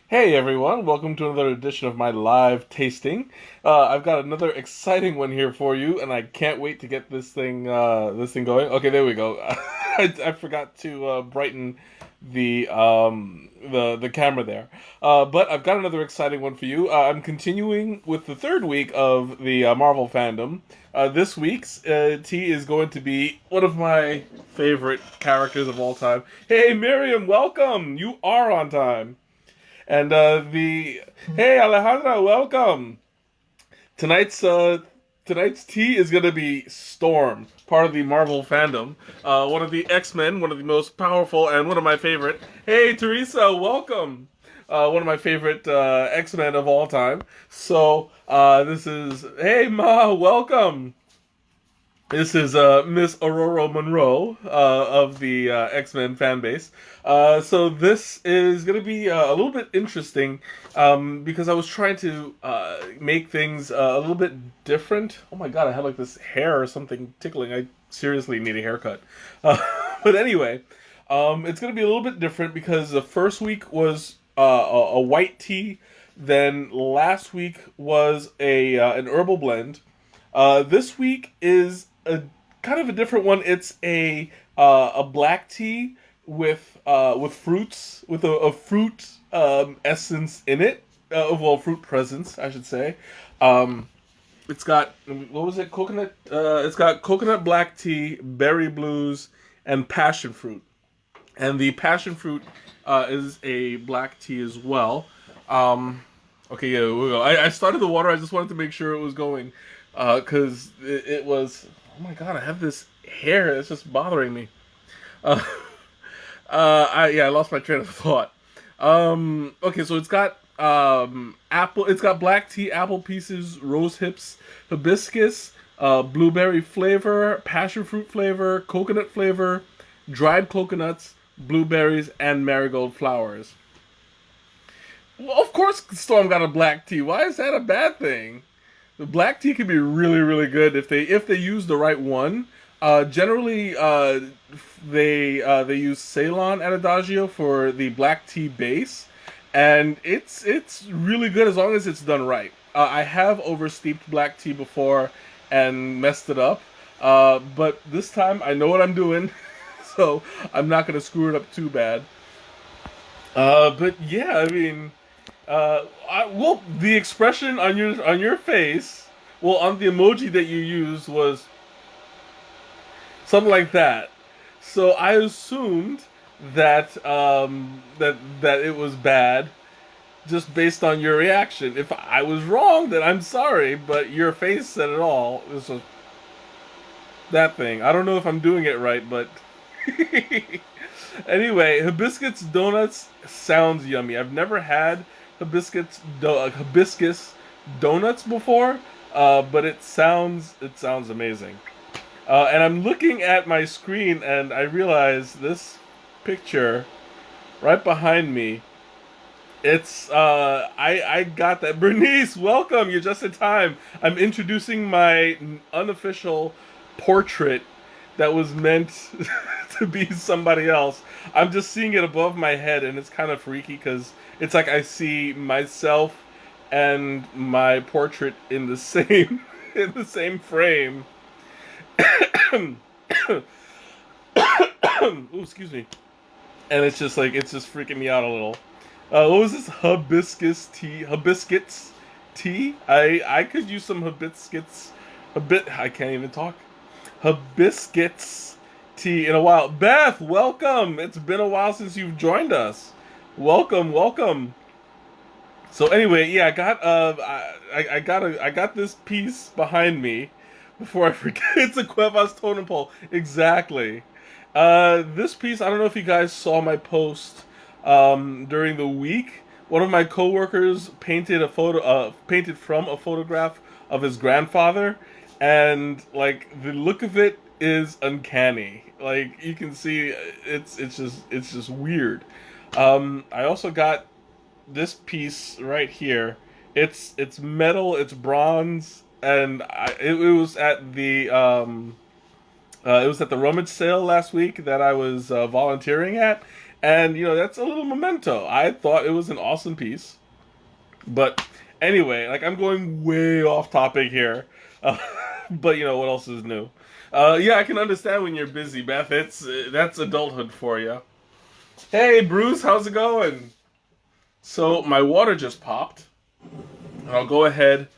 Hey everyone, welcome to another edition of my live tasting. I've got another exciting one here for you, and I can't wait to get this thing going. Okay, there we go. I forgot to brighten the camera there. But I've got another exciting one for you. I'm continuing with the third week of the Marvel fandom. This week's tea is going to be one of my favorite characters of all time. Hey Miriam, welcome. You are on time. And the hey Alejandra, welcome. Tonight's uh tonight's tea is gonna be Storm, part of the Marvel fandom. One of the X-Men, one of the most powerful, and one of my favorite. Hey Teresa, welcome. One of my favorite X-Men of all time. So this is hey Ma, welcome. This is Miss Aurora Monroe of the X-Men fan base. So this is going to be a little bit interesting because I was trying to make things a little bit different. Oh my god, I had like this hair or something tickling. I seriously need a haircut. But anyway, it's going to be a little bit different because the first week was a white tea. Then last week was an herbal blend. This week is a kind of a different one. It's a black tea with fruits with a fruit essence in it. Well, fruit presence, I should say. It's got what was it? Coconut. It's got coconut black tea, berry blues, and passion fruit. And the passion fruit is a black tea as well. Okay, yeah, we'll go. I started the water. I just wanted to make sure it was going, because it was. Oh my god, I have this hair that's just bothering me. Uh, I lost my train of thought. Okay, so it's got apple. It's got black tea, apple pieces, rose hips, hibiscus, blueberry flavor, passion fruit flavor, coconut flavor, dried coconuts, blueberries, and marigold flowers. Well, of course, Storm got a black tea. Why is that a bad thing? The black tea can be really, really good if they use the right one. Generally, they use Ceylon Adagio for the black tea base, and it's really good as long as it's done right. I have oversteeped black tea before and messed it up, but this time I know what I'm doing, so I'm not gonna screw it up too bad. But yeah, I mean, well, the expression on your face, well, on the emoji that you used was something like that. So I assumed that it was bad just based on your reaction. If I was wrong, then I'm sorry, but your face said it all. It was that thing. I don't know if I'm doing it right, but anyway, hibiscus donuts sounds yummy. I've never had hibiscus donuts before, but it sounds amazing. And I'm looking at my screen and I realize this picture right behind me. It's I got that. Bernice, welcome. You're just in time. I'm introducing my unofficial portrait that was meant to be somebody else. I'm just seeing it above my head, and it's kind of freaky because it's like I see myself and my portrait in the same in the same frame. Ooh, excuse me. And it's just like it's just freaking me out a little. What was this hibiscus tea? Hibiscus tea? I could use some hibiscus. A bit. I can't even talk. Hibiscus tea in a while. Beth, welcome. It's been a while since you've joined us. Welcome, welcome. So anyway, yeah, I got this piece behind me. Before I forget, it's a Cuevas totem pole. Exactly. This piece, I don't know if you guys saw my post during the week. One of my coworkers painted from a photograph of his grandfather, and like the look of it is uncanny. Like you can see, it's just weird. I also got this piece right here. It's metal. It's bronze, and it was at the rummage sale last week that I was volunteering at, And, you know, that's a little memento. I thought it was an awesome piece. But anyway, like, I'm going way off topic here. Uh, but, you know, what else is new? Yeah, I can understand when you're busy, Beth. That's adulthood for you. Hey, Bruce, how's it going? So, my water just popped. I'll go ahead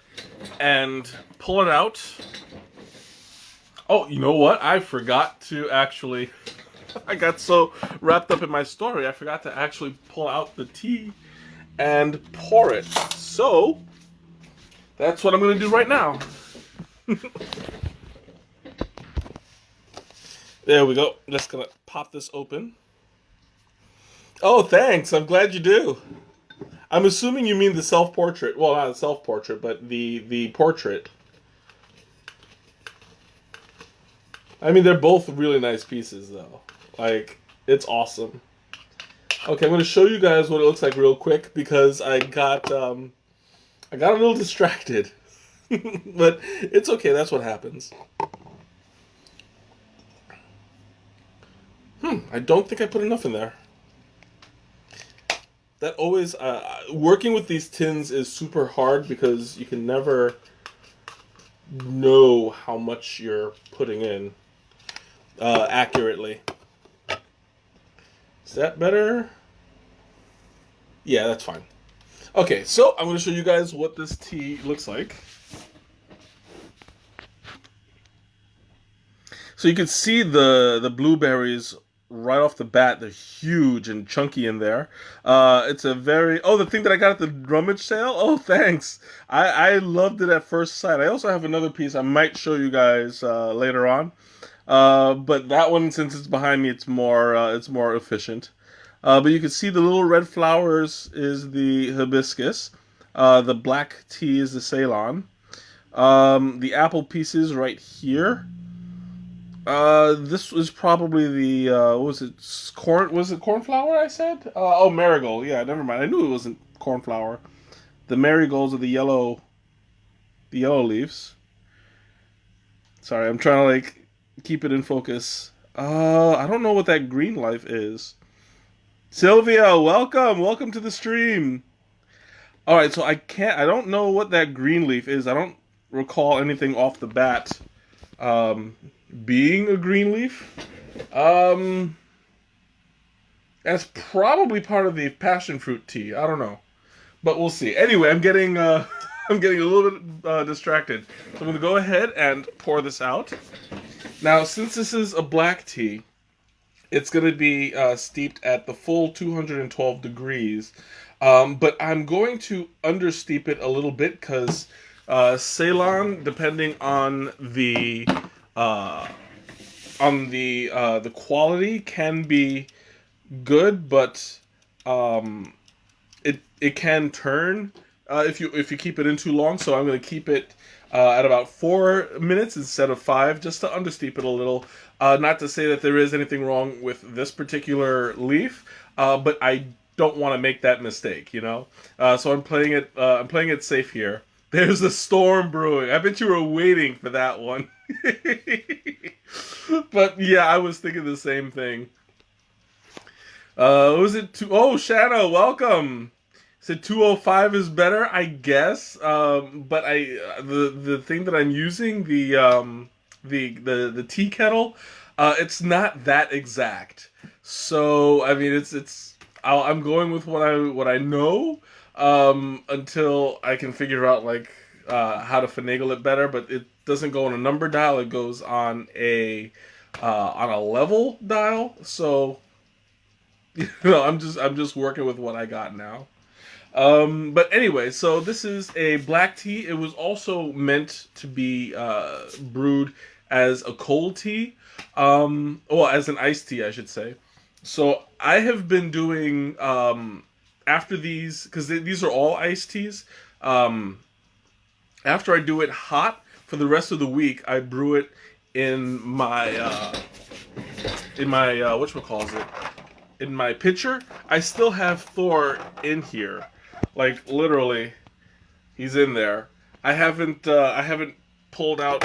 and pull it out. Oh, you know what? I forgot to actually... I got so wrapped up in my story, I forgot to actually pull out the tea and pour it. So, that's what I'm going to do right now. There we go. Just going to pop this open. Oh, thanks. I'm glad you do. I'm assuming you mean the self-portrait. Well, not the self-portrait, but the portrait. I mean, they're both really nice pieces, though. Like, it's awesome. Okay, I'm going to show you guys what it looks like real quick because I got a little distracted. But it's okay, that's what happens. I don't think I put enough in there. That always, working with these tins is super hard because you can never know how much you're putting in accurately. Is that better? Yeah, that's fine. Okay, so I'm going to show you guys what this tea looks like. So you can see the blueberries right off the bat. They're huge and chunky in there. It's a very... Oh, the thing that I got at the rummage sale? Oh, thanks. I loved it at first sight. I also have another piece I might show you guys later on. But that one, since it's behind me, it's more efficient. But you can see the little red flowers is the hibiscus. The black tea is the Ceylon. The apple pieces right here. This was probably the what was it? Corn? Was it cornflower? I said. Oh, marigold. Yeah, never mind. I knew it wasn't cornflower. The marigolds are the yellow leaves. Sorry, I'm trying to like keep it in focus. I don't know what that green life is. Sylvia, welcome to the stream. All right, so I don't know what that green leaf is. I don't recall anything off the bat being a green leaf. That's probably part of the passion fruit tea. I don't know, but we'll see. Anyway, I'm getting I'm getting a little bit distracted. So I'm going to go ahead and pour this out. Now, since this is a black tea, it's going to be steeped at the full 212 degrees. But I'm going to understeep it a little bit because Ceylon, depending on the quality, can be good, but it can turn if you keep it in too long. So I'm going to keep it at about 4 minutes instead of 5, just to understeep it a little. Not to say that there is anything wrong with this particular leaf, but I don't want to make that mistake, you know. So I'm playing it safe here. There's a storm brewing. I bet you were waiting for that one. But yeah, I was thinking the same thing. Was it Oh, Shanna, welcome. Said 205 is better, I guess. But the thing that I'm using, the tea kettle, it's not that exact. So I mean, I'm going with what I know until I can figure out like how to finagle it better. But it doesn't go on a number dial; it goes on a level dial. So you know, I'm just working with what I got now. But anyway, so this is a black tea. It was also meant to be brewed as a cold tea, well, as an iced tea, I should say. So I have been doing after these, because these are all iced teas. After I do it hot for the rest of the week, I brew it in my whatchamacallit, in my pitcher. I still have Thor in here. Like, literally, he's in there. I haven't pulled out...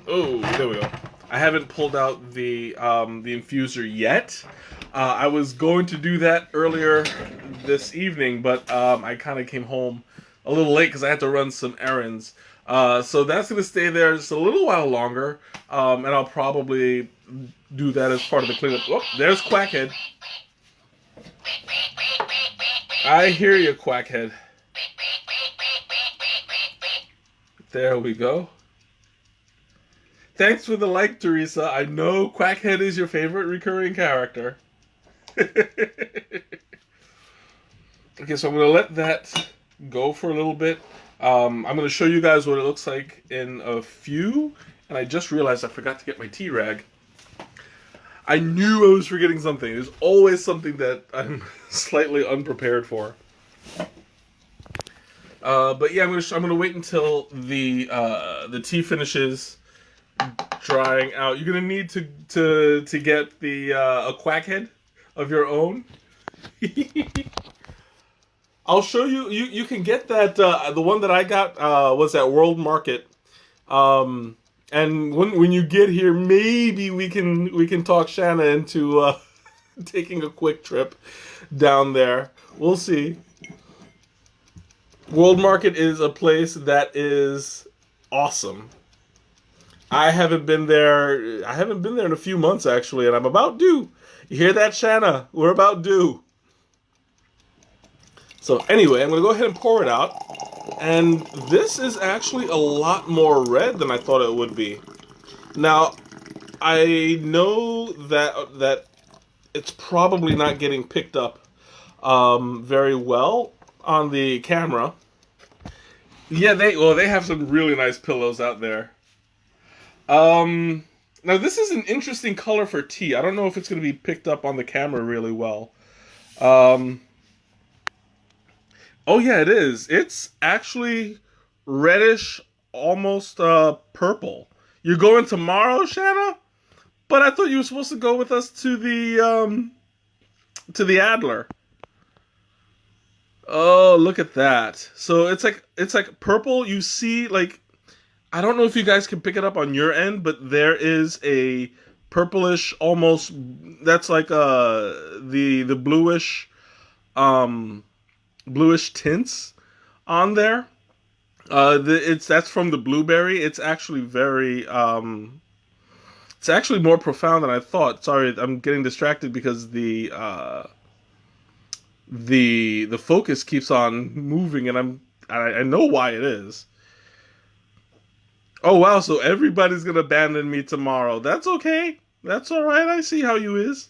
Oh, there we go. I haven't pulled out the infuser yet. I was going to do that earlier this evening, but I kind of came home a little late because I had to run some errands. So that's going to stay there just a little while longer, and I'll probably do that as part of the cleanup. Oh, there's Quackhead. I hear you, Quackhead. There we go. Thanks for the like, Teresa. I know Quackhead is your favorite recurring character. Okay, so I'm going to let that go for a little bit. I'm going to show you guys what it looks like in a few. And I just realized I forgot to get my tea rag. I knew I was forgetting something. There's always something that I'm slightly unprepared for. But yeah, I'm gonna wait until the tea finishes drying out. You're gonna need to get the a Quackhead of your own. I'll show you. You can get that. The one that I got was at World Market. And when you get here, maybe we can talk Shanna into taking a quick trip down there. We'll see. World Market is a place that is awesome. I haven't been there in a few months actually, and I'm about due. You hear that, Shanna? We're about due. So anyway, I'm going to go ahead and pour it out. And this is actually a lot more red than I thought it would be. Now, I know that it's probably not getting picked up very well on the camera. Yeah, they have some really nice pillows out there. Now this is an interesting color for tea. I don't know if it's going to be picked up on the camera really well. Oh yeah, it is. It's actually reddish, almost purple. You're going tomorrow, Shanna? But I thought you were supposed to go with us to the Adler. Oh, look at that. So it's like purple. You see, like, I don't know if you guys can pick it up on your end, but there is a purplish, almost, that's like the bluish tints on there. That's from the blueberry. It's actually very it's actually more profound than I thought. Sorry, I'm getting distracted because the focus keeps on moving, and I know why it is. Oh wow, so everybody's gonna abandon me tomorrow. That's okay. That's alright, I see how you is.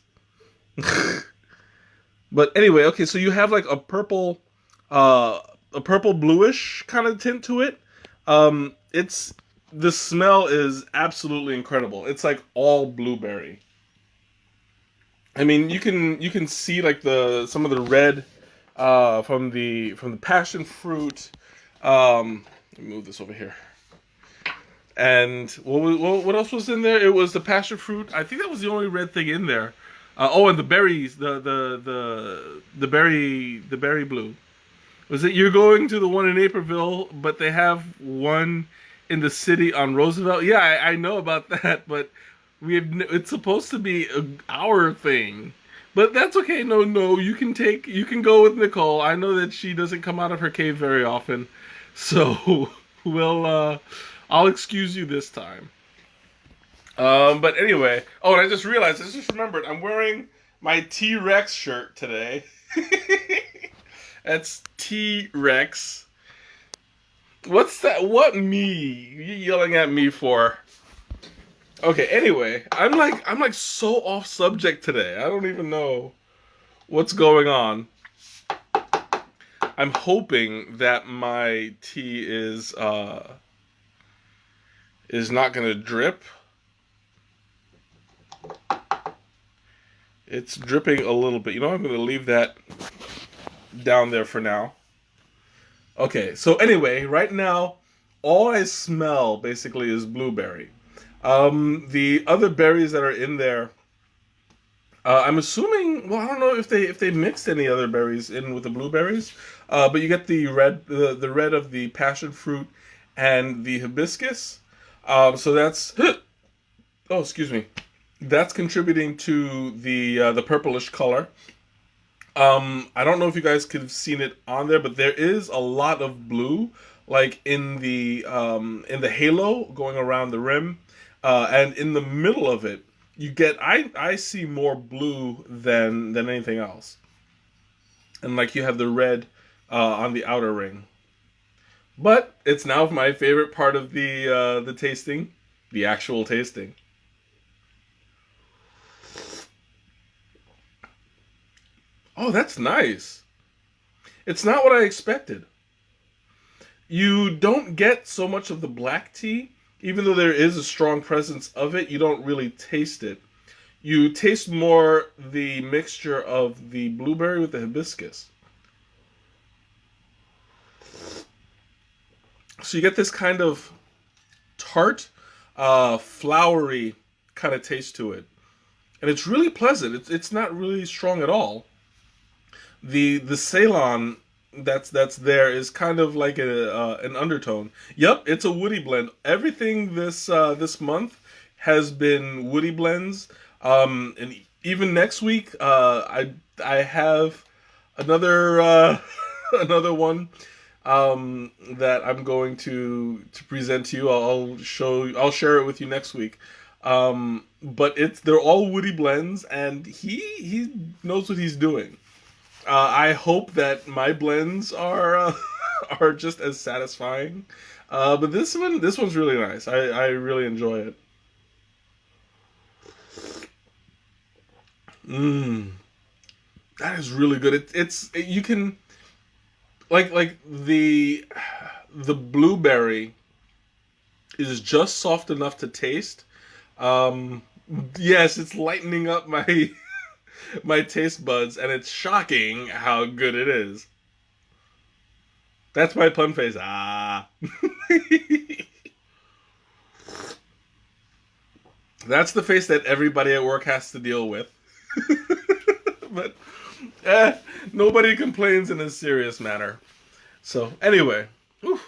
But anyway, okay, so you have like a purple bluish kind of tint to it. The smell is absolutely incredible. It's like all blueberry. I mean, you can see like some of the red from the passion fruit. Let me move this over here. And what else was in there? It was the passion fruit. I think that was the only red thing in there. And the berries, the berry blue. Was it you're going to the one in Naperville, but they have one in the city on Roosevelt? Yeah, I know about that, but it's supposed to be our thing. But that's okay. No, you can go with Nicole. I know that she doesn't come out of her cave very often, so I'll excuse you this time. But anyway, and I just remembered, I'm wearing my T-Rex shirt today. That's T-Rex. What's that? What me? You yelling at me for? Okay, anyway, I'm like so off subject today. I don't even know what's going on. I'm hoping that my tea is not gonna drip. It's dripping a little bit. You know, I'm gonna leave that down there for now. Okay, so anyway, right now, all I smell basically is blueberry. The other berries that are in there, I'm assuming. Well, I don't know if they mixed any other berries in with the blueberries, but you get the red of the passion fruit and the hibiscus. So that's oh, excuse me. That's contributing to the purplish color. I don't know if you guys could have seen it on there, but there is a lot of blue, like in the halo going around the rim, and in the middle of it, you get I see more blue than anything else, and like you have the red on the outer ring. But it's now my favorite part of the tasting, the actual tasting. Oh, that's nice. It's not what I expected. You don't get so much of the black tea, even though there is a strong presence of it. You don't really taste it. You taste more the mixture of the blueberry with the hibiscus. So you get this kind of tart, flowery kind of taste to it, and it's really pleasant. It's not really strong at all. The Ceylon that's there is kind of like a an undertone. Yep, it's a woody blend. Everything this month has been woody blends. And even next week, I have another another one that I'm going to present to you. I'll share it with you next week. But they're all woody blends, and he knows what he's doing. I hope that my blends are are just as satisfying. But this one's really nice. I really enjoy it. Mmm, that is really good. You can like the blueberry is just soft enough to taste. Um, yes, it's lightening up my my taste buds, and it's shocking how good it is. That's my pun face. Ah. That's the face that everybody at work has to deal with. But eh, nobody complains in a serious manner. So anyway, whew,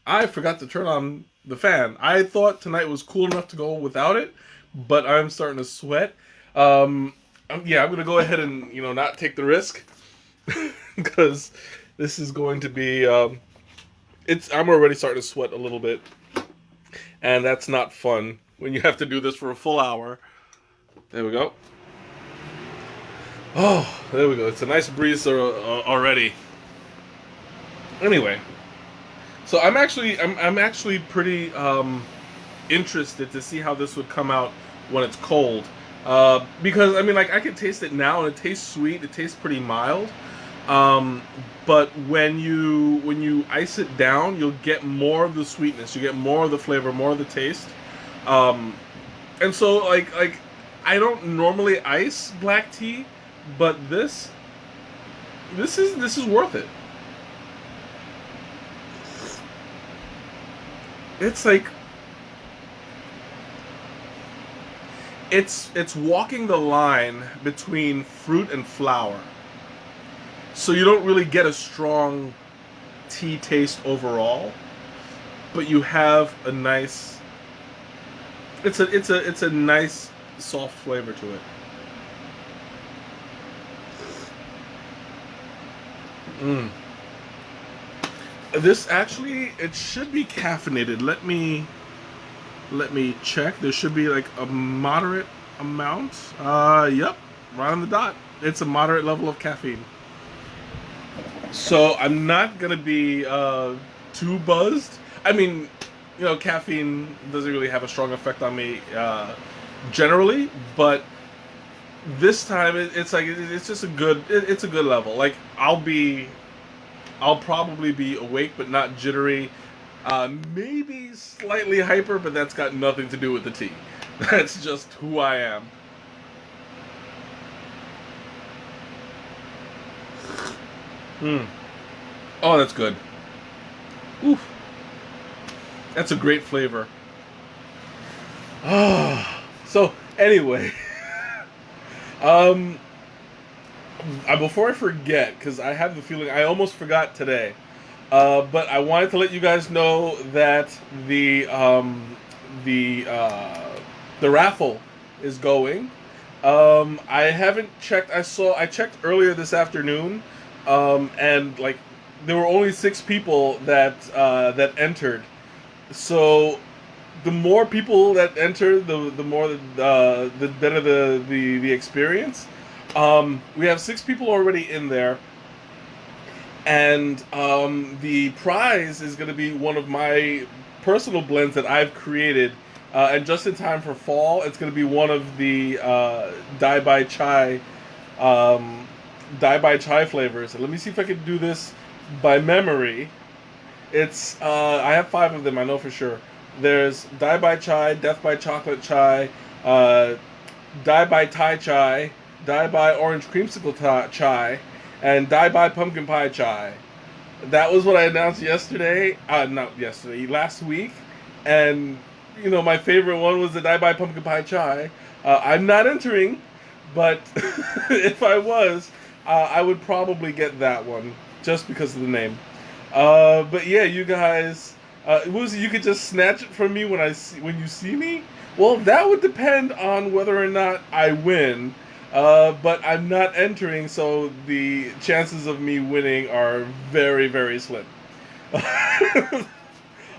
I forgot to turn on the fan. I thought tonight was cool enough to go without it, but I'm starting to sweat. Um, yeah, I'm gonna go ahead and not take the risk because this is going to be. I'm already starting to sweat a little bit, and that's not fun when you have to do this for a full hour. There we go. Oh, there we go. It's a nice breeze already. Anyway, so I'm actually pretty interested to see how this would come out when it's cold. Because I mean, like I can taste it now, and it tastes sweet. It tastes pretty mild. Um, but when you ice it down, you'll get more of the sweetness. You get more of the flavor, more of the taste. Um, and so like I don't normally ice black tea, but this is worth it. It's like it's walking the line between fruit and flower. So you don't really get a strong tea taste overall, but you have a nice it's a nice soft flavor to it. Mm. This actually it should be caffeinated. Let me check. There should be like a moderate amount. Yep, right on the dot. It's a moderate level of caffeine. So I'm not gonna be too buzzed. I mean, caffeine doesn't really have a strong effect on me generally, but this time it's like it's just it's a good level. Like I'll probably be awake but not jittery. Maybe slightly hyper, but that's got nothing to do with the tea. That's just who I am. Hmm. Oh, that's good. Oof. That's a great flavor. Ah. So anyway, um, before I forget, because I have the feeling I almost forgot today. But I wanted to let you guys know that the raffle is going. I haven't checked. I checked earlier this afternoon, and like there were only 6 people that entered. So the more people that enter, the more the better the experience. We have 6 people already in there, and the prize is going to be one of my personal blends that I've created, and just in time for fall, it's going to be one of the Dai Bai Chai, Dai Bai Chai flavors. Let me see if I can do this by memory. It's I have 5 of them. I know for sure. There's Dai Bai Chai, Death by Chocolate Chai, Dai Bai Thai Chai, Dai Bai Orange Creamsicle Chai, and Dai Bai Pumpkin Pie Chai. That was what I announced yesterday. Not yesterday, last week. And, you know, my favorite one was the Dai Bai Pumpkin Pie Chai. I'm not entering, but if I was, I would probably get that one just because of the name. But yeah, you guys, you could just snatch it from me when you see me. Well, that would depend on whether or not I win. But I'm not entering, so the chances of me winning are very, very slim.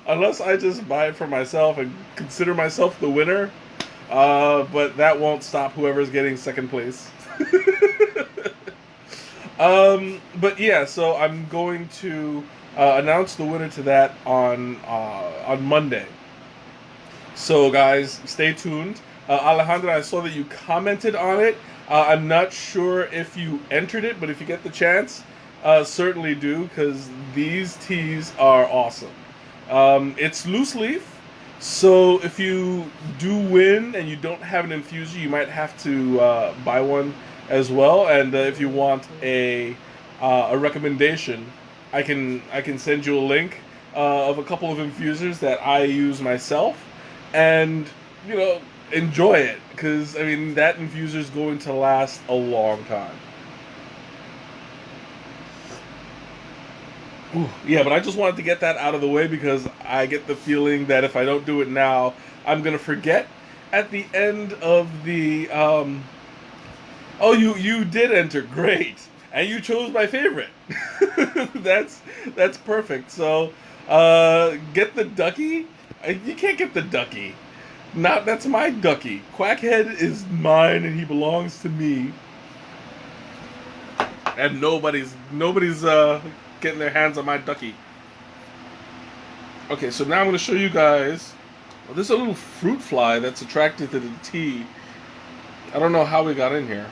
Unless I just buy it for myself and consider myself the winner. But that won't stop whoever's getting second place. But yeah, so I'm going to announce the winner to that on Monday. So guys, stay tuned. Alejandra, I saw that you commented on it. I'm not sure if you entered it, but if you get the chance, certainly do, because these teas are awesome. It's loose leaf, so if you do win and you don't have an infuser, you might have to buy one as well. And if you want a recommendation, I can send you a link of a couple of infusers that I use myself, and you know, enjoy it, because I mean that infuser is going to last a long time. Ooh, yeah, but I just wanted to get that out of the way because I get the feeling that if I don't do it now, I'm gonna forget at the end of the. Oh, you did enter, great, and you chose my favorite. that's perfect. So, get the ducky. You can't get the ducky. Not that's my ducky. Quackhead is mine, and he belongs to me. And nobody's getting their hands on my ducky. Okay, so now I'm going to show you guys. Well, there's a little fruit fly that's attracted to the tea. I don't know how we got in here,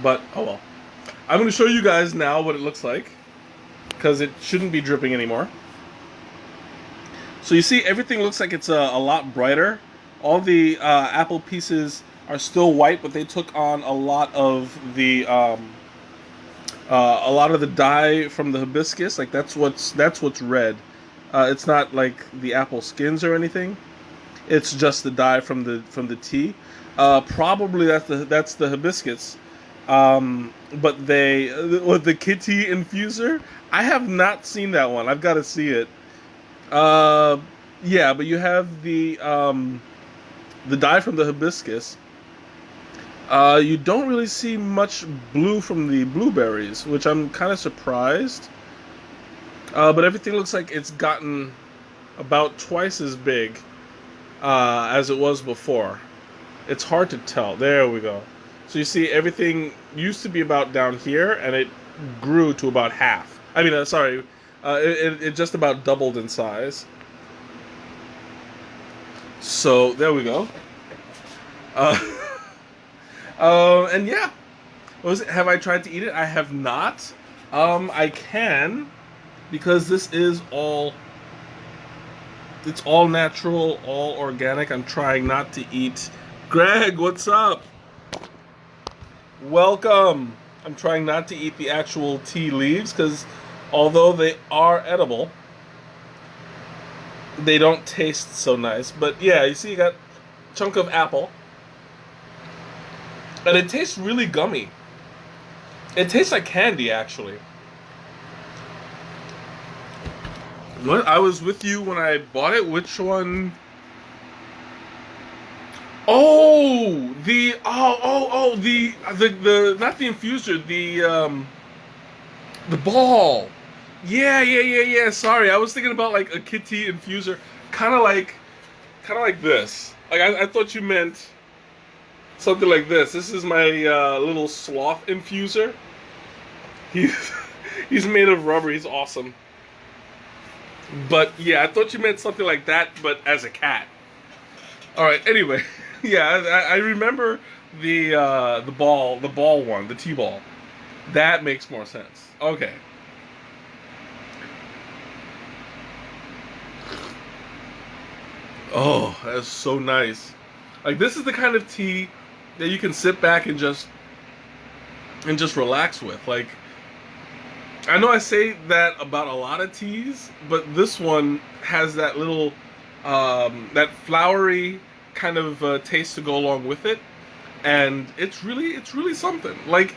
but oh well. I'm going to show you guys now what it looks like, because it shouldn't be dripping anymore. So you see, everything looks like it's a lot brighter. All the apple pieces are still white, but they took on a lot of the dye from the hibiscus. Like that's what's red. It's not like the apple skins or anything. It's just the dye from the tea. Probably that's the hibiscus. But the kitty infuser, I have not seen that one. I've got to see it. Yeah, but you have the dye from the hibiscus. You don't really see much blue from the blueberries, which I'm kind of surprised. But everything looks like it's gotten about twice as big as it was before. It's hard to tell. There we go. So you see, everything used to be about down here, and it grew to about half. I mean, sorry. It just about doubled in size. So there we go. And yeah, have I tried to eat it? I have not. I can, because this is it's all natural, all organic. I'm trying not to eat. Greg, what's up? Welcome. I'm trying not to eat the actual tea leaves, because although they are edible, they don't taste so nice. But yeah, you see, you got a chunk of apple. And it tastes really gummy. It tastes like candy, actually. What? I was with you when I bought it. Which one? Oh, the not the infuser, the ball. Yeah. Sorry, I was thinking about like a kitty infuser, kind of like this. Like I thought you meant something like this. This is my little sloth infuser. He's he's made of rubber. He's awesome. But yeah, I thought you meant something like that, but as a cat. All right. Anyway, yeah, I remember the ball one, the T-ball. That makes more sense. Okay. Oh, that's so nice. Like this is the kind of tea that you can sit back and just relax with. Like I know I say that about a lot of teas, but this one has that little that flowery kind of taste to go along with it, and it's really something. Like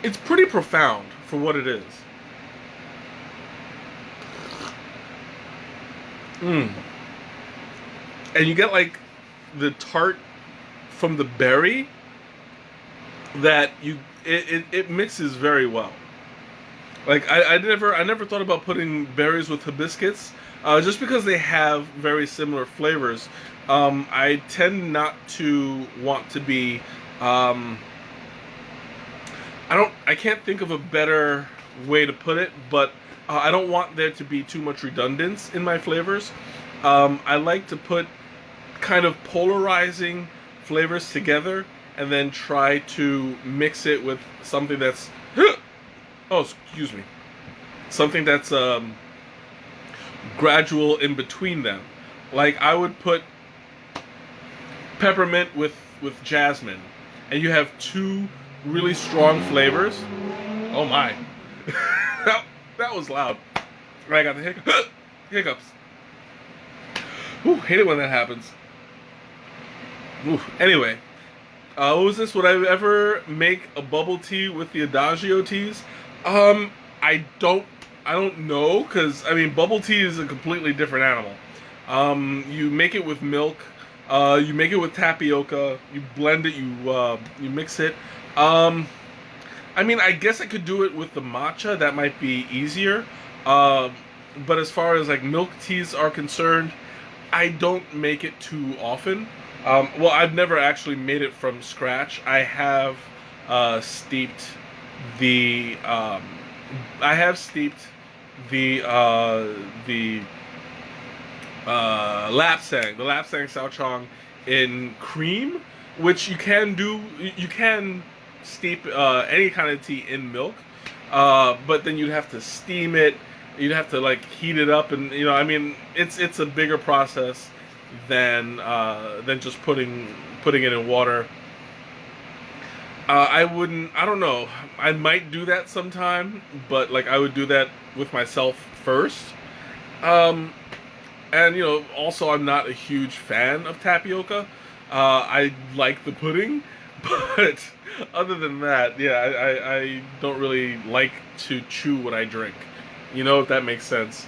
it's pretty profound for what it is. Mm. And you get like the tart from the berry that it mixes very well. Like I never thought about putting berries with hibiscus, just because they have very similar flavors. I tend not to want to be. I can't think of a better way to put it, but I don't want there to be too much redundance in my flavors. I like to put kind of polarizing flavors together and then try to mix it with something that's oh, excuse me, something that's gradual in between them. Like I would put peppermint with jasmine, and you have two really strong flavors. Oh my, that was loud. I got the hiccups. Ooh, hate it when that happens. Ooh. Anyway, what was this? Would I ever make a bubble tea with the Adagio teas? I don't know, because I mean, bubble tea is a completely different animal. You make it with milk. You make it with tapioca. You blend it. You mix it. I mean, I guess I could do it with the matcha. That might be easier. But as far as like milk teas are concerned, I don't make it too often. Well, I've never actually made it from scratch. I have steeped the lapsang, the lapsang souchong in cream, which you can do. You can steep any kind of tea in milk, but then you'd have to steam it. You'd have to like heat it up, and I mean, it's a bigger process than just putting it in water. I wouldn't. I don't know. I might do that sometime, but like I would do that with myself first. And also I'm not a huge fan of tapioca. I like the pudding, but other than that, yeah, I don't really like to chew what I drink. If that makes sense.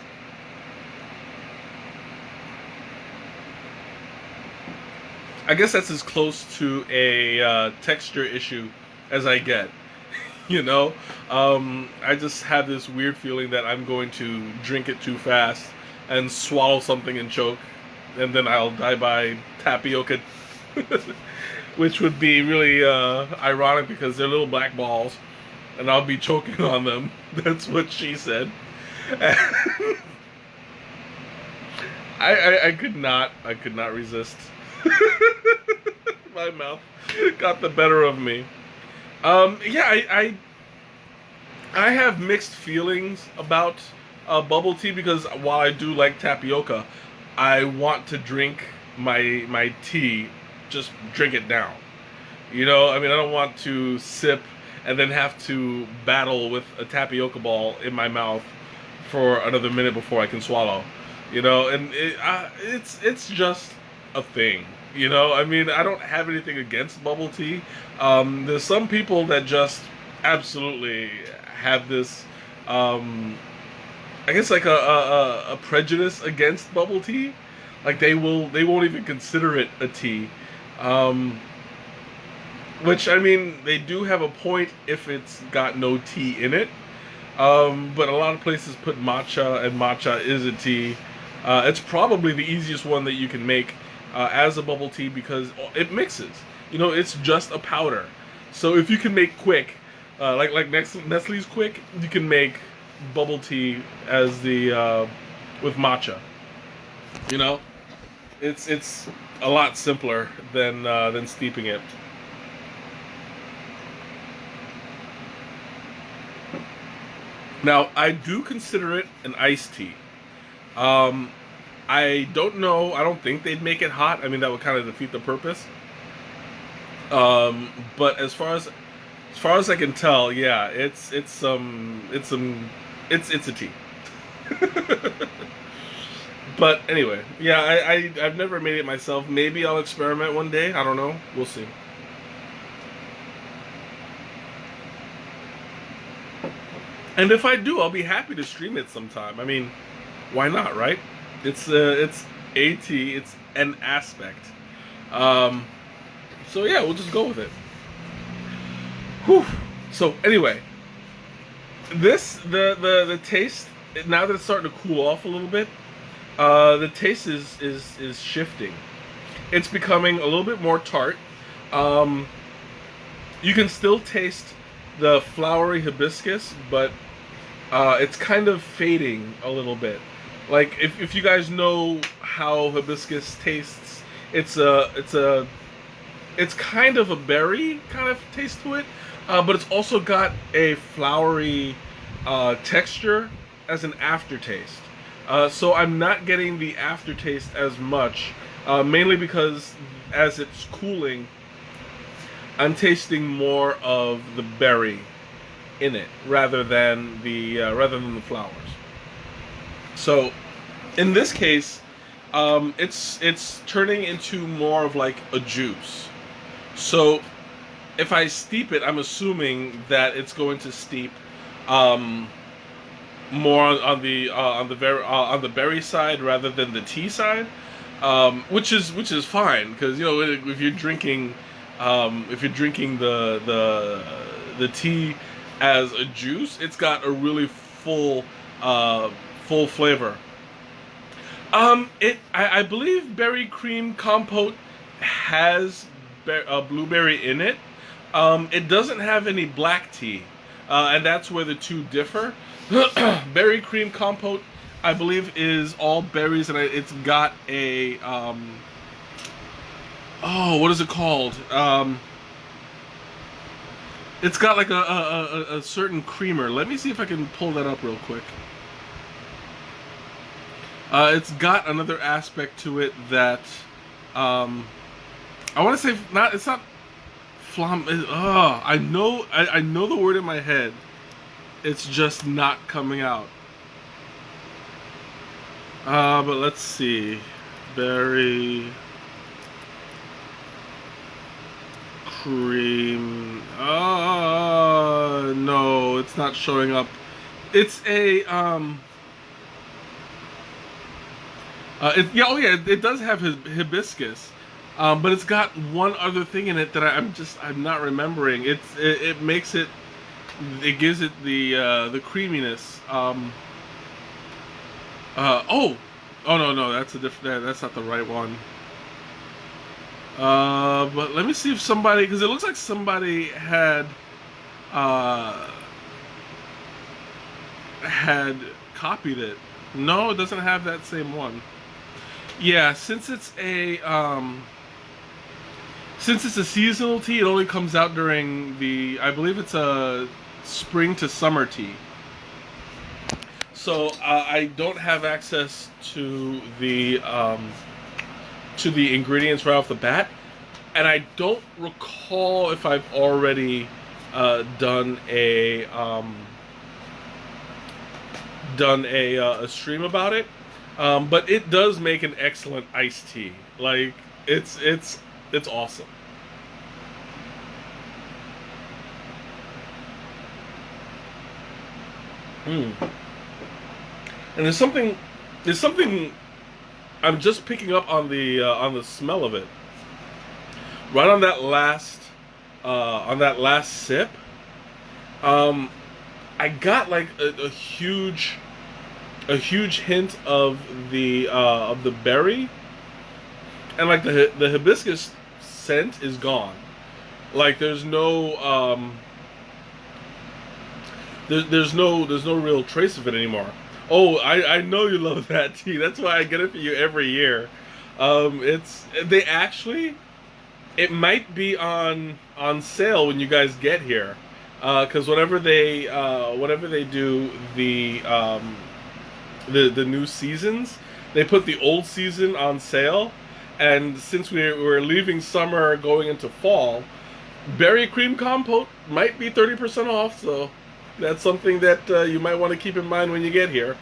I guess that's as close to a texture issue as I get. I just have this weird feeling that I'm going to drink it too fast and swallow something and choke, and then I'll die by tapioca, which would be really ironic because they're little black balls, and I'll be choking on them. That's what she said. I could not resist. My mouth got the better of me. Yeah, I have mixed feelings about bubble tea, because while I do like tapioca, I want to drink my tea, just drink it down. I mean, I don't want to sip and then have to battle with a tapioca ball in my mouth for another minute before I can swallow. And it's just a thing. I mean, I don't have anything against bubble tea. There's some people that just absolutely have this, I guess, like a prejudice against bubble tea. Like they won't even consider it a tea. Um, which, I mean, they do have a point if it's got no tea in it. But a lot of places put matcha, and matcha is a tea. It's probably the easiest one that you can make as a bubble tea because it mixes. You know, it's just a powder. So if you can make quick, like Nestle's quick, you can make bubble tea as the with matcha. You know, it's a lot simpler than steeping it. Now, I do consider it an iced tea. Um, I don't know. I don't think they'd make it hot. I mean, that would kind of defeat the purpose. But as far as I can tell, yeah, it's a tea. But anyway, yeah, I've never made it myself. Maybe I'll experiment one day. I don't know. We'll see. And if I do, I'll be happy to stream it sometime. I mean, why not, right? It's AT, it's an aspect. Um, so yeah, we'll just go with it. Whew. So anyway, the taste, now that it's starting to cool off a little bit, the taste is shifting. It's becoming a little bit more tart. Um, you can still taste the flowery hibiscus, but it's kind of fading a little bit. Like if you guys know how hibiscus tastes, it's kind of a berry kind of taste to it, but it's also got a flowery texture as an aftertaste. So I'm not getting the aftertaste as much, mainly because as it's cooling, I'm tasting more of the berry in it rather than the flowers. So in this case, it's turning into more of like a juice. So if I steep it, I'm assuming that it's going to steep more on the berry side rather than the tea side, which is fine because you know if you're drinking the tea as a juice, it's got a really full flavor. I believe berry cream compote has blueberry in it. It doesn't have any black tea, and that's where the two differ. Berry cream compote, I believe, is all berries, and it's got a what is it called? It's got like a certain creamer. Let me see if I can pull that up real quick. It's got another aspect to it that I want to say not. It's not flam. I know the word in my head. It's just not coming out. But let's see. Berry cream. No, it's not showing up. It's a it does have hibiscus, but it's got one other thing in it that I'm not remembering. It makes it. It gives it the creaminess. No, that's a different. That's not the right one. But let me see if somebody, because it looks like somebody had copied it. No, it doesn't have that same one. Yeah, since it's a seasonal tea, it only comes out during I believe it's a spring to summer tea. So I don't have access to the ingredients right off the bat, and I don't recall if I've already done a stream about it. But it does make an excellent iced tea. Like it's awesome. Mm. And there's something I'm just picking up on the smell of it. right on that last sip, I got like a huge hint of the berry, and like the hibiscus scent is gone. Like there's no real trace of it anymore. Oh, I know you love that tea. That's why I get it for you every year. They actually, it might be on sale when you guys get here, because whenever they do the new seasons, they put the old season on sale, and since we're leaving summer going into fall, berry cream compote might be 30% off. So that's something that you might want to keep in mind when you get here.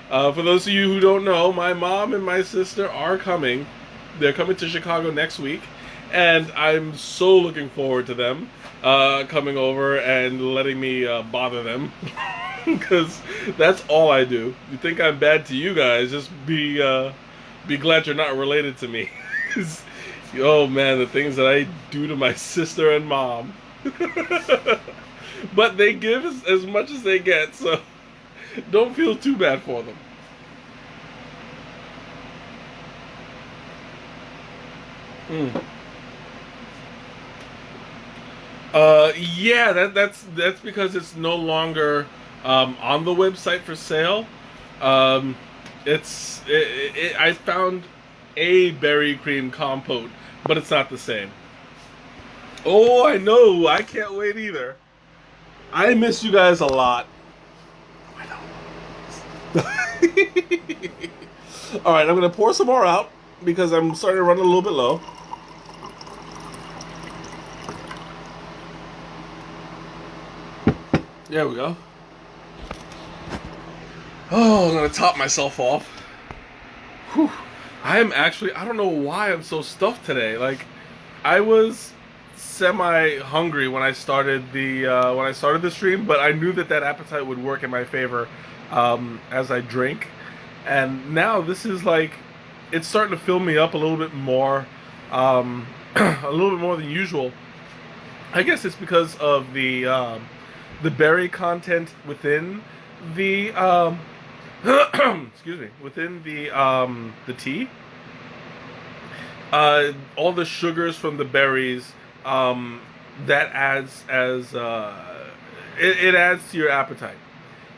For those of you who don't know, my mom and my sister are coming. They're coming to Chicago next week, and I'm so looking forward to them coming over and letting me bother them. Because that's all I do. You think I'm bad to you guys, just be glad you're not related to me. Oh man, the things that I do to my sister and mom. But they give as much as they get, so don't feel too bad for them. Mm. Yeah, that's because it's no longer on the website for sale. Um, I found a berry cream compote, but it's not the same. Oh, I know. I can't wait either. I miss you guys a lot. I know. All right, I'm gonna pour some more out because I'm starting to run a little bit low. There we go. Oh, I'm gonna top myself off. Whew. I am actually, I don't know why I'm so stuffed today. Like, I was semi hungry when I started the stream, but I knew that appetite would work in my favor as I drink. And now this is like, it's starting to fill me up a little bit more, a little bit more than usual. I guess it's because of the berry content within the excuse me, within the tea. All the sugars from the berries, that it adds to your appetite.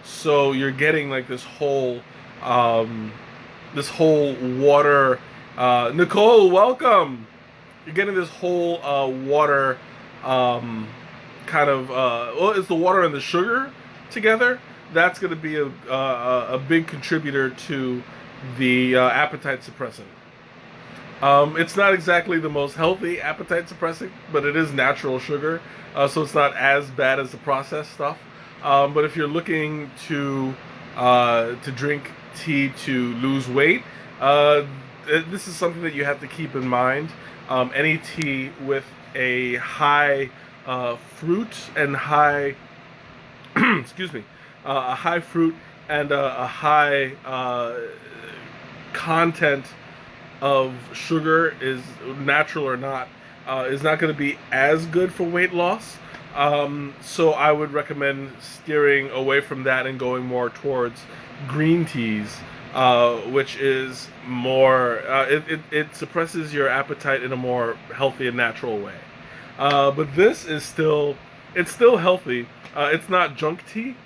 So you're getting like this whole water. Nicole, welcome. You're getting this whole water, kind of. Well, it's the water and the sugar together. That's going to be a big contributor to the appetite suppressant. It's not exactly the most healthy appetite suppressant, but it is natural sugar, so it's not as bad as the processed stuff. But if you're looking to drink tea to lose weight, this is something that you have to keep in mind. Any tea with a high fruit and high excuse me, a high fruit and a high content of sugar, is natural or not, is not going to be as good for weight loss. So I would recommend steering away from that and going more towards green teas, which is more, it suppresses your appetite in a more healthy and natural way. But this is it's still healthy. It's not junk tea.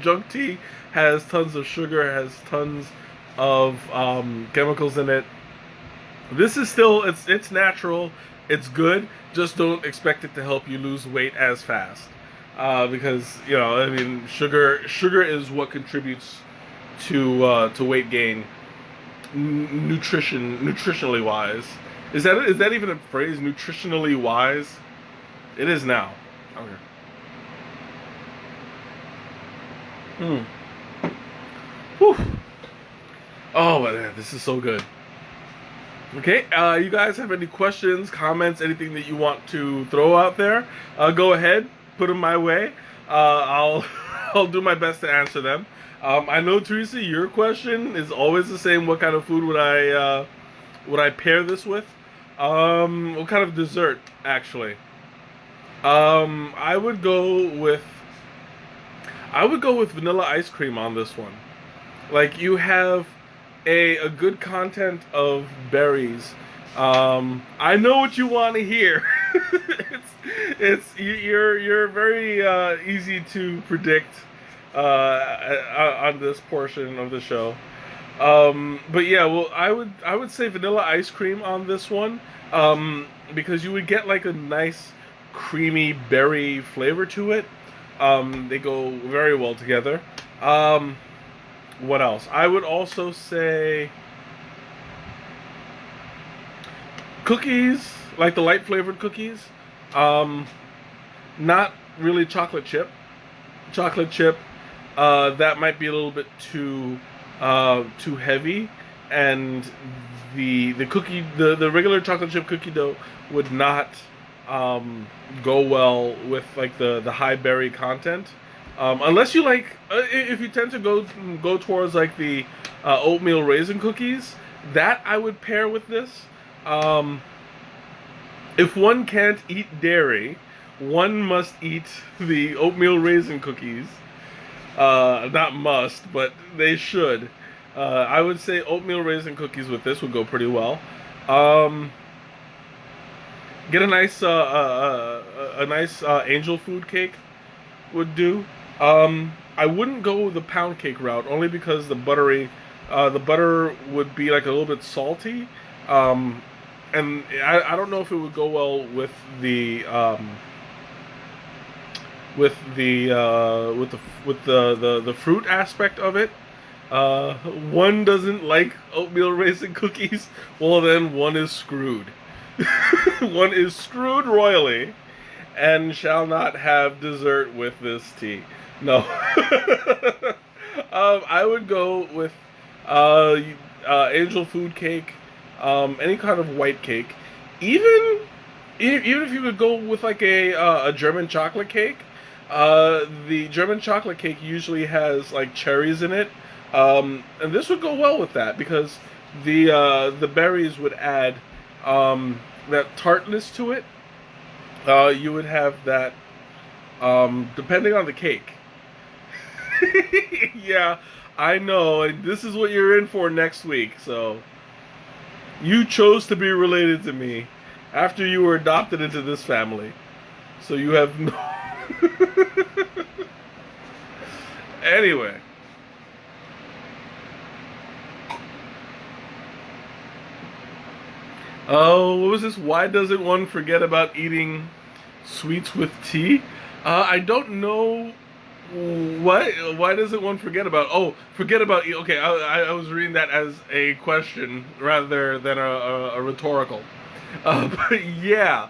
Junk tea has tons of sugar, has tons of chemicals in it. This is still, it's natural, it's good. Just don't expect it to help you lose weight as fast, because I mean, sugar is what contributes to weight gain, nutritionally wise. Is that even a phrase? Nutritionally wise? It is now. Okay. Whew. Oh man, this is so good. Okay, you guys have any questions, comments, anything that you want to throw out there? Go ahead, put them my way. I'll I'll do my best to answer them. I know, Teresa, your question is always the same. What kind of food would I pair this with? What kind of dessert, actually? I would go with vanilla ice cream on this one. Like you have a good content of berries. I know what you want to hear. You're very easy to predict on this portion of the show. But yeah, well, I would say vanilla ice cream on this one, because you would get like a nice creamy berry flavor to it. They go very well together. What else? I would also say cookies, like the light flavored cookies. Um, Not really chocolate chip. Chocolate chip, that might be a little bit too heavy, and the regular chocolate chip cookie dough would not go well with like the high berry content. Unless you like, if you tend to go towards like the oatmeal raisin cookies, that I would pair with this. Um, if one can't eat dairy, one must eat the oatmeal raisin cookies. Not must, but they should. I would say oatmeal raisin cookies with this would go pretty well. Um, get a nice angel food cake would do. I wouldn't go the pound cake route only because the butter would be like a little bit salty, and I don't know if it would go well with the fruit aspect of it. One doesn't like oatmeal raisin cookies. Well, then one is screwed. One is screwed royally, and shall not have dessert with this tea. No. I would go with uh, angel food cake, any kind of white cake, even even if you could go with like a German chocolate cake. The German chocolate cake usually has like cherries in it, and this would go well with that because the berries would add that tartness to it. You would have that depending on the cake. Yeah, I know. And this is what you're in for next week. So you chose to be related to me after you were adopted into this family. So you have no. Anyway. Oh, what was this? Why doesn't one forget about eating sweets with tea? I don't know why doesn't one forget about? Oh, forget about. Okay, I was reading that as a question rather than a rhetorical. But yeah.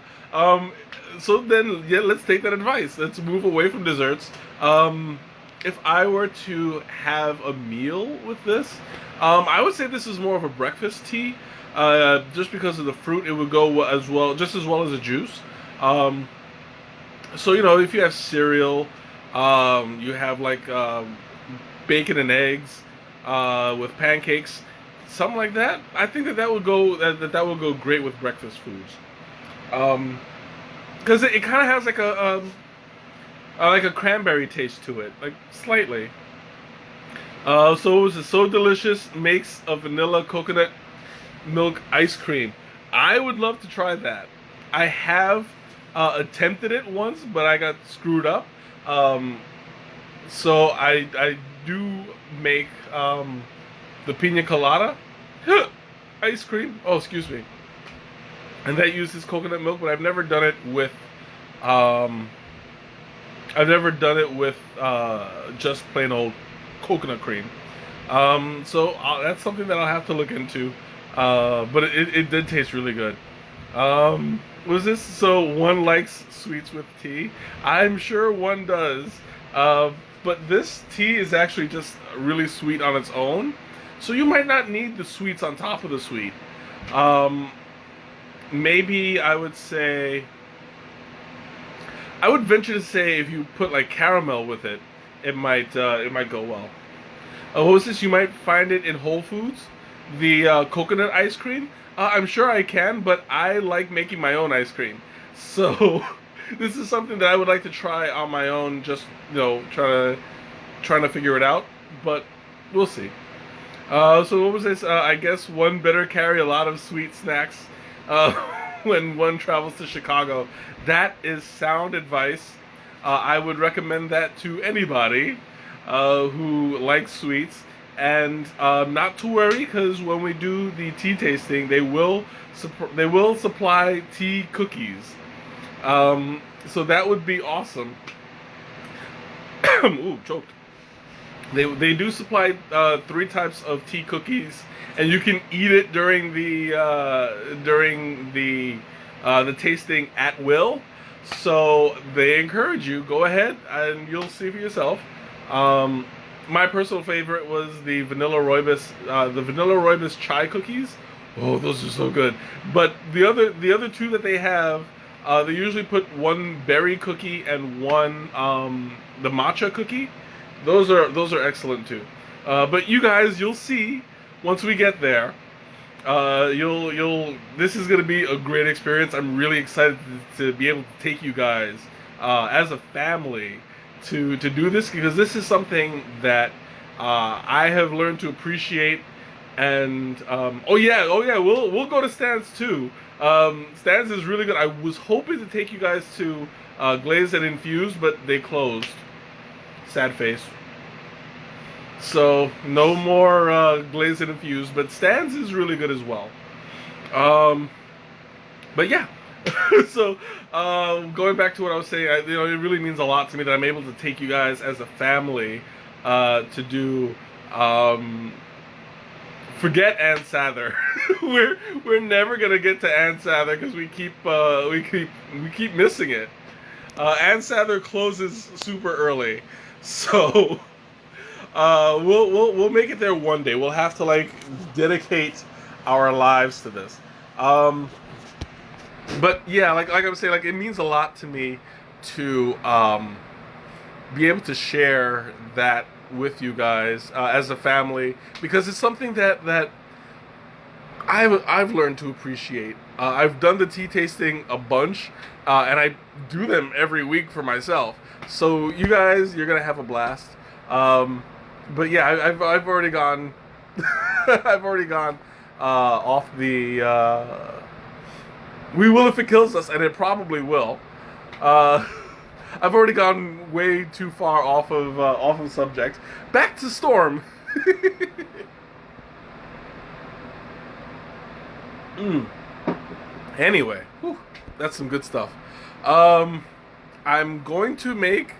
So then, yeah, let's take that advice. Let's move away from desserts. If I were to have a meal with this, I would say this is more of a breakfast tea. Just because of the fruit, it would go as well, just as well as a juice. Um, so if you have cereal, you have like bacon and eggs with pancakes, something like that. I think that would go that would go great with breakfast foods. Because it kind of has like a cranberry taste to it, like slightly. So it was so delicious, makes a vanilla coconut milk ice cream. I would love to try that. I have attempted it once, but I got screwed up. So I do make the pina colada ice cream. Oh, excuse me. And that uses coconut milk, but I've never done it with um, just plain old coconut cream. So that's something that I'll have to look into. But it did taste really good. Was this so one likes sweets with tea? I'm sure one does. But this tea is actually just really sweet on its own. So you might not need the sweets on top of the sweet. Um, Maybe I would venture to say if you put like caramel with it might go well. What was this? You might find it in Whole Foods. the coconut ice cream. I'm sure I can, but I like making my own ice cream. So this is something that I would like to try on my own. Just trying to figure it out, but we'll see. So what was this? I guess one better carry a lot of sweet snacks uh, when one travels to Chicago. That is sound advice. I would recommend that to anybody who likes sweets. And not to worry, because when we do the tea tasting, they will supply tea cookies. So that would be awesome. Ooh, choked. They do supply 3 types of tea cookies, and you can eat it during the tasting at will. So they encourage you, go ahead and you'll see for yourself. My personal favorite was the vanilla rooibos chai cookies. Oh, those are so good. But the other 2 that they have, they usually put one berry cookie and one the matcha cookie. Those are excellent too. But you guys, you'll see once we get there. This is gonna be a great experience. I'm really excited to be able to take you guys as a family to do this, because this is something that I have learned to appreciate. And oh yeah, we'll go to Stan's too. Stan's is really good. I was hoping to take you guys to Glazed and Infused, but they closed. Sad face. So no more Glazed and Infused, but Stan's is really good as well. But yeah. So going back to what I was saying, it really means a lot to me that I'm able to take you guys as a family to do. Forget Ann Sather. we're never gonna get to Ann Sather because we keep missing it. Ann Sather closes super early, so we'll make it there one day. We'll have to dedicate our lives to this. But yeah, like I was saying, it means a lot to me to be able to share that with you guys as a family, because it's something that I've learned to appreciate. I've done the tea tasting a bunch, and I do them every week for myself. So you guys, you're gonna have a blast. But yeah, I've already gone. I've already gone off the. We will if it kills us, and it probably will. I've already gone way too far off of subject. Back to Storm. Anyway, whew, that's some good stuff. I'm going to make.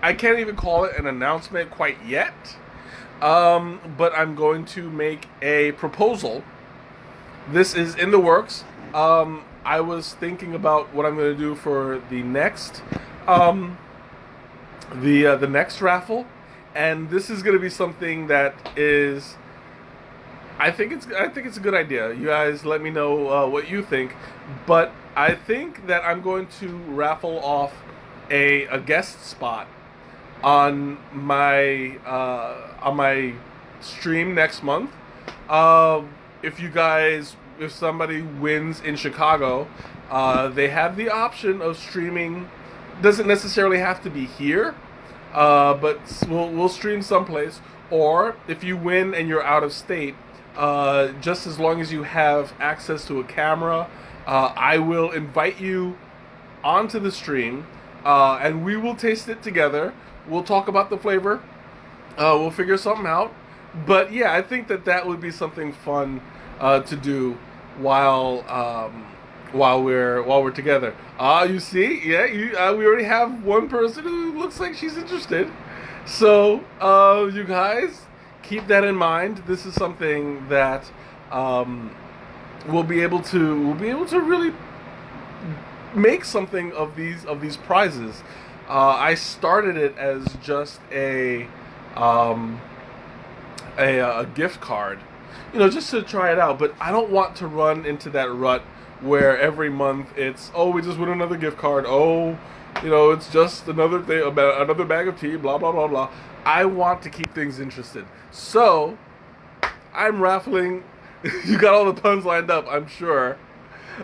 I can't even call it an announcement quite yet. But I'm going to make a proposal. This is in the works. I was thinking about what I'm going to do for the next, the next raffle, and this is going to be something that is. I think it's a good idea. You guys, let me know what you think. But I think that I'm going to raffle off a guest spot on my stream next month. If somebody wins in Chicago, they have the option of streaming. Doesn't necessarily have to be here, but we'll stream someplace. Or if you win and you're out of state, just as long as you have access to a camera, I will invite you onto the stream, and we will taste it together. We'll talk about the flavor. We'll figure something out. But yeah, I think that would be something fun to do while we're together. You see, yeah, we already have one person who looks like she's interested. So you guys keep that in mind. This is something that we'll be able to really make something of these prizes. I started it as just a gift card, just to try it out. But I don't want to run into that rut where every month it's, oh, we just win another gift card. Oh, it's just another thing about another bag of tea. Blah blah blah blah. I want to keep things interested. So I'm raffling. You got all the puns lined up, I'm sure.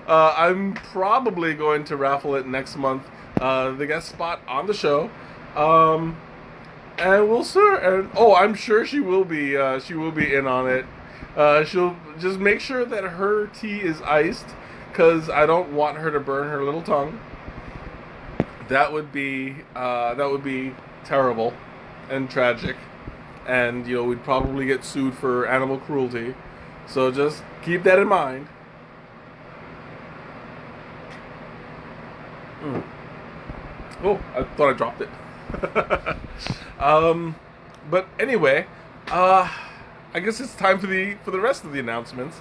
I'm probably going to raffle it next month. The guest spot on the show. And we'll sir. And I'm sure she will be. She will be in on it. She'll just make sure that her tea is iced, because I don't want her to burn her little tongue. That would be terrible and tragic, and we'd probably get sued for animal cruelty. So just keep that in mind. Oh, I thought I dropped it. But anyway, I guess it's time for the rest of the announcements.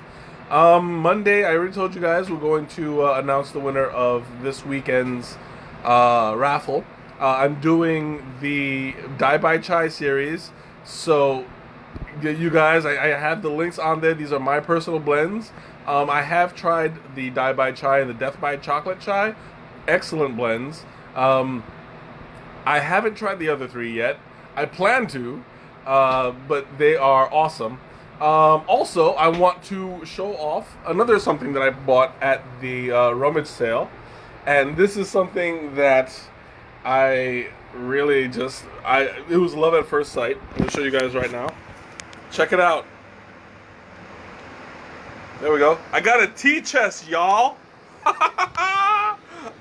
Monday, I already told you guys we're going to announce the winner of this weekend's raffle. I'm doing the Dai Bai Chai series, so you guys, I have the links on there. These are my personal blends. I have tried the Dai Bai Chai and the Death by Chocolate Chai. Excellent blends. I haven't tried the other three yet. I plan to, but they are awesome. Also, I want to show off another something that I bought at the rummage sale. And this is something that I really it was love at first sight. I'm going to show you guys right now. Check it out. There we go. I got a tea chest, y'all.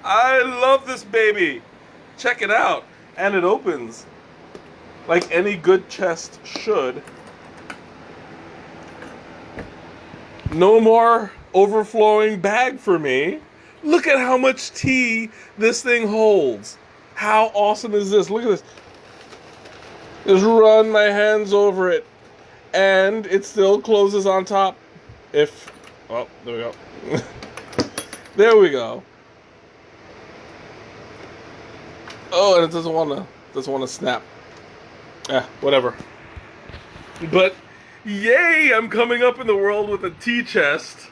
I love this baby. Check it out. And it opens like any good chest should. No more overflowing bag for me. Look at how much tea this thing holds. How awesome is this? Look at this. Just run my hands over it. And it still closes on top. There we go. There we go. Oh, and it doesn't want to snap. Whatever. But yay, I'm coming up in the world with a tea chest.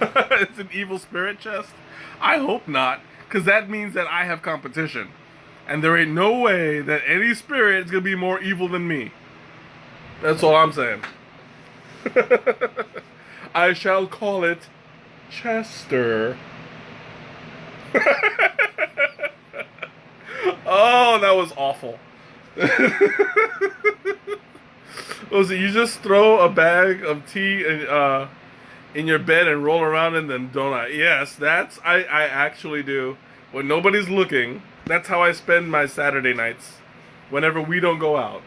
It's an evil spirit chest. I hope not, because that means that I have competition. And there ain't no way that any spirit is going to be more evil than me. That's all I'm saying. I shall call it Chester. Oh, that was awful. Was it you just throw a bag of tea in your bed and roll around in them, don't I? Yes, I actually do. When nobody's looking, that's how I spend my Saturday nights, whenever we don't go out.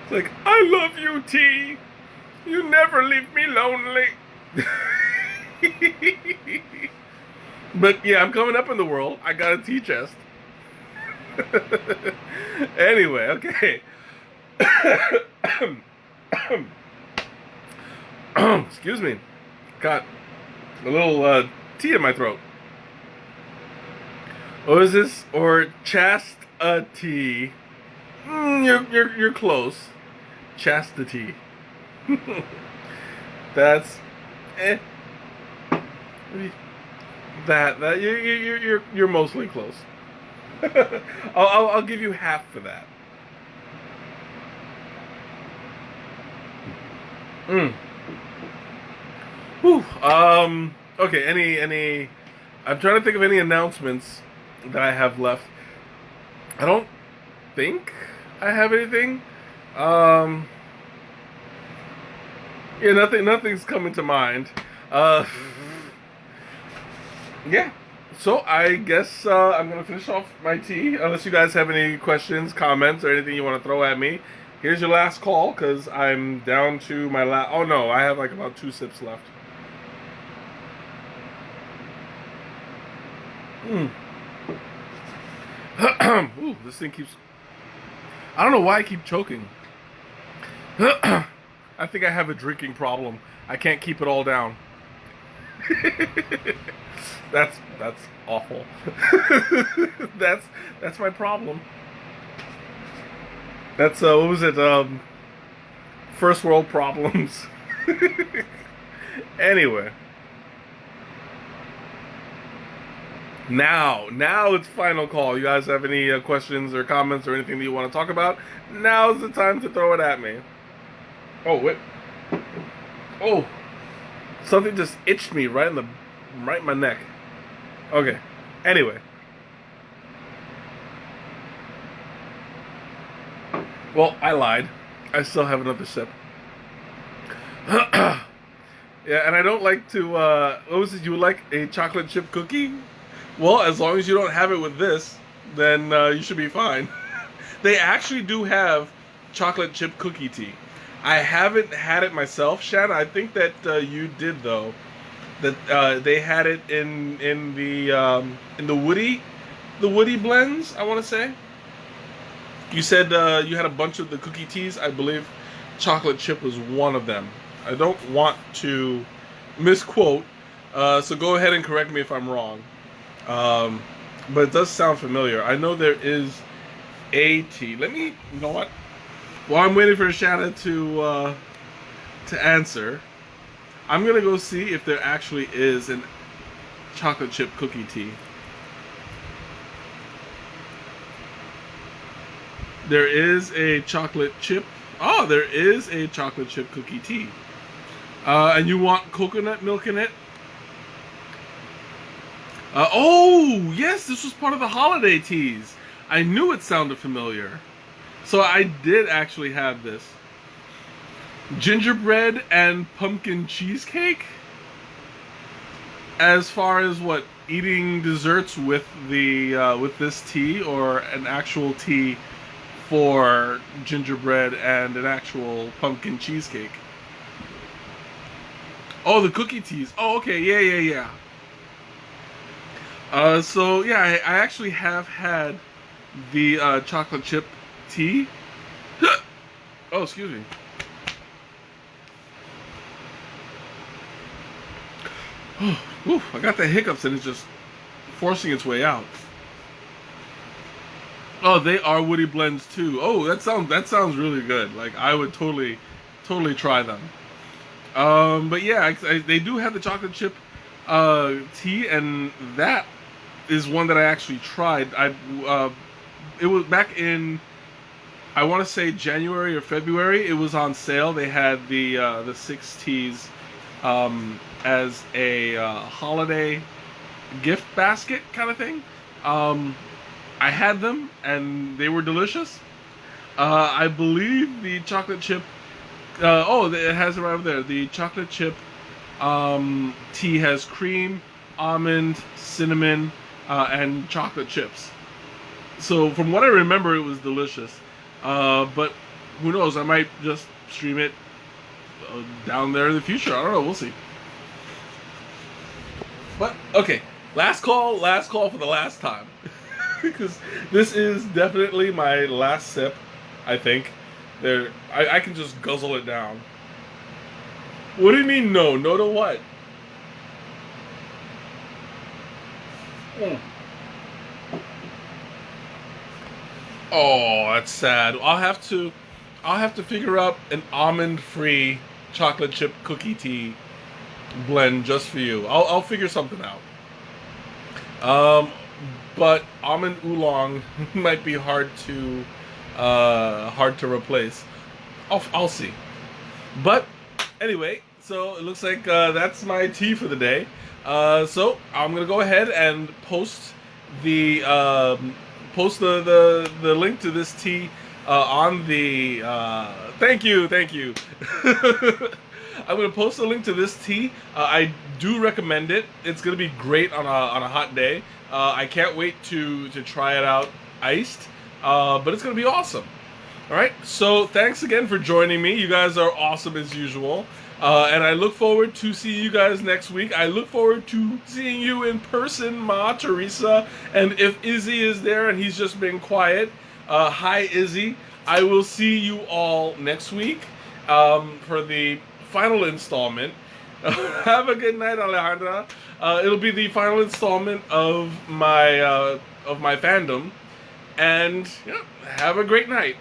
It's like, I love you, tea. You never leave me lonely. But yeah, I'm coming up in the world. I got a tea chest. Anyway, okay. Excuse me. Got a little tea in my throat. What is this? Or chastity? You're close. Chastity. That's that you're mostly close. I'll give you half for that. Whew. Okay, any I'm trying to think of any announcements that I have left. I don't think I have anything. Yeah, nothing's coming to mind. Yeah. So I guess I'm gonna finish off my tea. Unless you guys have any questions, comments, or anything you want to throw at me. Here's your last call, because I'm down to my last. Oh no, I have like about 2 sips left. Ooh, this thing keeps. I don't know why I keep choking. I think I have a drinking problem. I can't keep it all down. That's awful. That's my problem. That's what was it? First world problems. Anyway. Now it's final call. You guys have any questions or comments or anything that you want to talk about? Now's the time to throw it at me. Oh wait. Oh, something just itched me right in my neck. Okay. Anyway. Well, I lied. I still have another sip. Yeah, and I don't like to. What was it? You would like a chocolate chip cookie? Well, as long as you don't have it with this, then you should be fine. They actually do have chocolate chip cookie tea. I haven't had it myself, Shanna. I think that you did though. That they had it in the Woody blends. I want to say. You said you had a bunch of the cookie teas. I believe chocolate chip was one of them. I don't want to misquote, so go ahead and correct me if I'm wrong. But it does sound familiar. I know there is a tea. Let me, you know what? While I'm waiting for Shanna to answer, I'm gonna go see if there actually is an chocolate chip cookie tea. There is a chocolate chip. Oh, there is a chocolate chip cookie tea. And you want coconut milk in it? Oh, yes, this was part of the holiday teas. I knew it sounded familiar. So I did actually have this. Gingerbread and pumpkin cheesecake? As far as what, eating desserts with with this tea, or an actual tea for gingerbread and an actual pumpkin cheesecake? Oh, the cookie teas. Oh, okay, yeah. So yeah, I actually have had the chocolate chip tea. Oh, excuse me. Ooh, I got the hiccups and it's just forcing its way out. Oh, they are Woody blends too. Oh, that sounds really good. Like I would totally try them. But yeah, they do have the chocolate chip tea, and that is one that I actually tried. It was back in, I want to say January or February. It was on sale. They had the 6 teas as a holiday gift basket kind of thing. I had them and they were delicious. I believe the chocolate chip. It has it right over there. The chocolate chip tea has cream, almond, cinnamon, and chocolate chips. So from what I remember, it was delicious. But who knows? I might just stream it down there in the future. I don't know. We'll see. But okay, last call for the last time, because this is definitely my last sip. I think I can just guzzle it down. What do you mean no? No to what? Mm. Oh, that's sad. I'll have to figure out an almond-free chocolate chip cookie tea blend just for you. I'll figure something out. But almond oolong might be hard to replace. I'll see. But anyway, so it looks like that's my tea for the day. So I'm gonna go ahead and post the link to this tea on the. Thank you. I'm gonna post a link to this tea. I do recommend it. It's gonna be great on a hot day. I can't wait to try it out iced. But it's gonna be awesome. All right. So thanks again for joining me. You guys are awesome as usual. And I look forward to seeing you guys next week. I look forward to seeing you in person, Ma, Teresa, and if Izzy is there and he's just been quiet, hi Izzy. I will see you all next week for the final installment. Have a good night, Alejandra. It'll be the final installment of my fandom, and yeah, have a great night.